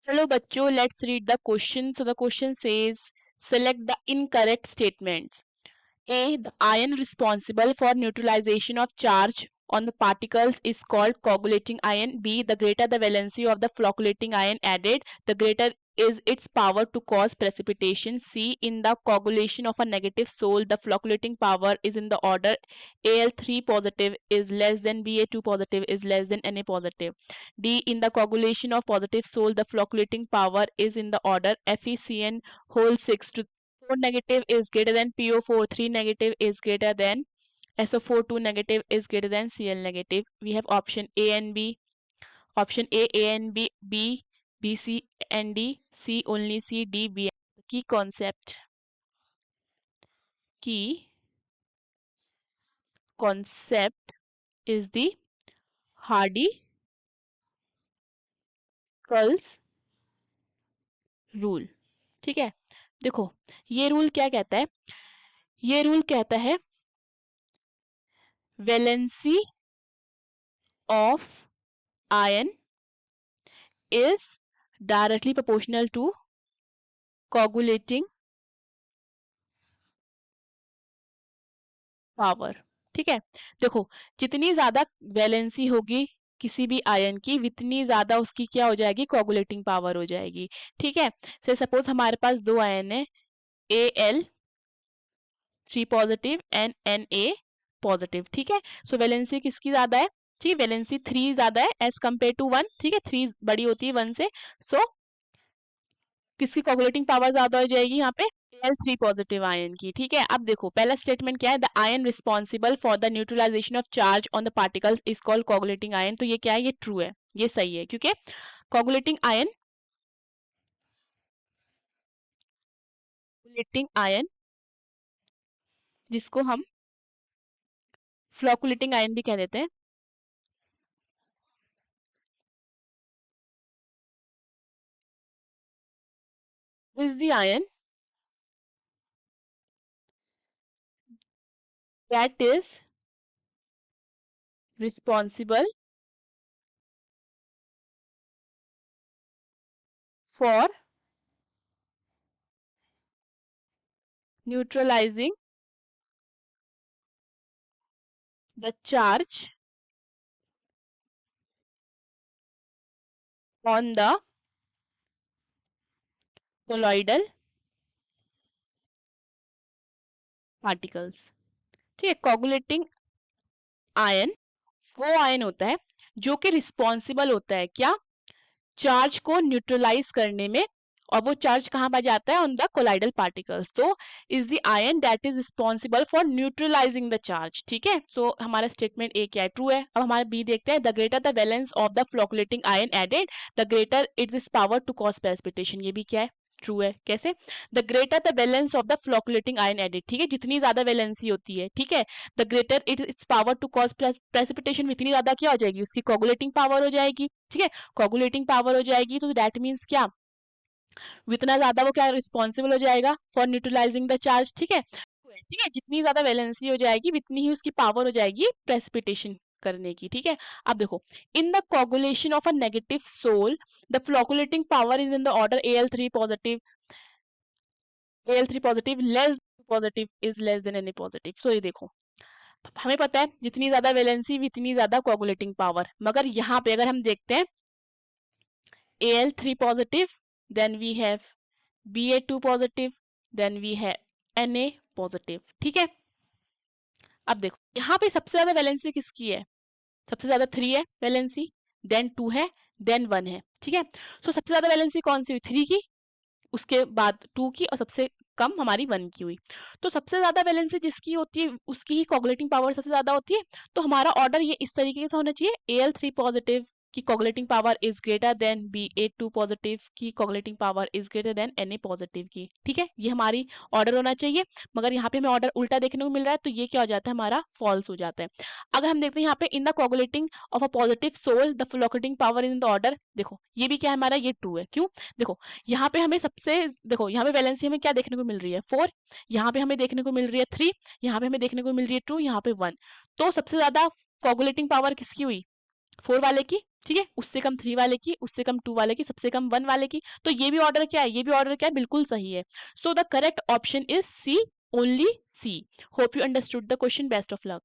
चलो बच्चों, let's read the question. So the question says, select the incorrect statements. A. The ion responsible for neutralization of charge on the particles is called coagulating ion. B. The greater the valency of the flocculating ion added, the greater is its power to cause precipitation. C. In the coagulation of a negative sol, the flocculating power is in the order Al3 positive is less than Ba2 positive is less than Na positive. D. In the coagulation of positive sol, the flocculating power is in the order FeCN whole 6 to 4 negative is greater than PO4, 3 negative is greater than SO4, 2 negative is greater than Cl negative. We have option A and B. Option A and B, B, C and D, C only C, D, B. Key concept is the Hardy-Curls rule. ठीक है, देखो ये rule क्या कहता है. ये rule कहता है valency of ion is directly proportional to coagulating power. ठीक है, देखो जितनी ज्यादा वैलेंसी होगी किसी भी आयन की, उतनी ज्यादा उसकी क्या हो जाएगी, कोगुलेटिंग पावर हो जाएगी. ठीक है, से सपोज हमारे पास दो आयन है, Al3 positive and Na positive. ठीक है, सो वैलेंसी किसकी ज्यादा है, ठीक है, वैलेंसी 3 ज्यादा है एज कम्पेयर टू 1. ठीक है, 3 बड़ी होती है 1 से. सो किसकी कोगुलेटिंग पावर ज्यादा हो जाएगी यहाँ पे, Al3 पॉजिटिव आयन की. ठीक है, अब देखो पहला स्टेटमेंट क्या है, the ion responsible for the neutralization of charge on the particles is called coagulating ion. तो ये क्या है, ये ट्रू है, ये सही है, क्योंकि कोगुलेटिंग आयन जिसको हम फ्लोकुलेटिंग आयन भी कह देते हैं, is the ion that is responsible for neutralizing the charge on the colloidal particles. ठीक है, कोगुलेटिंग आयन वो आयन होता है जो कि रिस्पॉन्सिबल होता है क्या, चार्ज को न्यूट्रलाइज करने में, और वो चार्ज कहाँ पर जाता है, ऑन द कोलाइडल पार्टिकल्स. तो is the ion that is responsible for neutralising the charge. ठीक है, सो हमारा स्टेटमेंट ए क्या है, ट्रू है. अब हमारा बी देखते हैं, the greater the valence of the flocculating ion added, the greater it is power to cause precipitation. ये भी क्या है, ट्रू है. कैसे, the greater the valence of the flocculating ion added. ठीक है, जितनी ज्यादा वैलेंसी होती है, ठीक है, the greater its power to cause precipitation, इतनी ज्यादा क्या हो जाएगी, उसकी कोगुलेटिंग पावर हो जाएगी. ठीक है, कोगुलेटिंग पावर हो जाएगी, तो दैट मीन्स क्या, इतना ज्यादा वो क्या रिस्पॉन्सिबल हो जाएगा फॉर न्यूट्रलाइजिंग द चार्ज. ठीक है, ठीक है, जितनी ज्यादा वैलेंसी हो जाएगी उतनी ही उसकी पावर हो जाएगी प्रेसिपिटेशन करने की. ठीक है, अब देखो, in the coagulation of a negative sol the flocculating power is in the order Al3 positive less positive is less than Na positive. So ये देखो, हमें पता है जितनी ज्यादा वैलेंसी उतनी ज्यादा कोगुलेटिंग पावर, मगर यहाँ पे अगर हम देखते हैं Al3 positive, then we have Ba2 positive, then we have Na positive. ठीक है, अब देखो यहाँ पे सबसे ज्यादा वैलेंसी किसकी है, सबसे ज्यादा 3 है वैलेंसी, देन 2 है, देन 1 है. ठीक है, तो सबसे ज्यादा वैलेंसी कौन सी हुई, 3 की, उसके बाद 2 की, और सबसे कम हमारी 1 की हुई. तो सबसे ज्यादा वैलेंसी जिसकी होती है उसकी ही कोगुलेटिंग पावर सबसे ज्यादा होती है. तो हमारा ऑर्डर ये इस तरीके से होना चाहिए, Al3 पॉजिटिव की coagulating power is greater than Ba2 positive की coagulating power is greater than Na positive की. ठीक है, ये हमारी ऑर्डर होना चाहिए, मगर यहाँ पे हमें ऑर्डर उल्टा देखने को मिल रहा है, तो ये क्या हो जाता है, हमारा फॉल्स हो जाता है. अगर हम देखते हैं यहाँ पे, in the coagulating of a positive sol the flocculating power in the order, देखो ये भी क्या है हमारा, ये ट्रू है. क्यों, देखो यहाँ पे हमें सबसे, देखो यहाँ पे वैलेंसी हमें क्या देखने को मिल रही है, 4, यहाँ पे हमें देखने को मिल रही है 3, यहाँ पे हमें देखने को मिल रही है 2, यहाँ पे 1. तो सबसे ज्यादा कोगुलेटिंग पावर किसकी हुई, 4 वाले की, ठीक है, उससे कम 3 वाले की, उससे कम 2 वाले की, सबसे कम 1 वाले की। तो ये भी ऑर्डर क्या है, ये भी ऑर्डर क्या है, बिल्कुल सही है। So the correct option is C, only C. Hope you understood the question. Best of luck.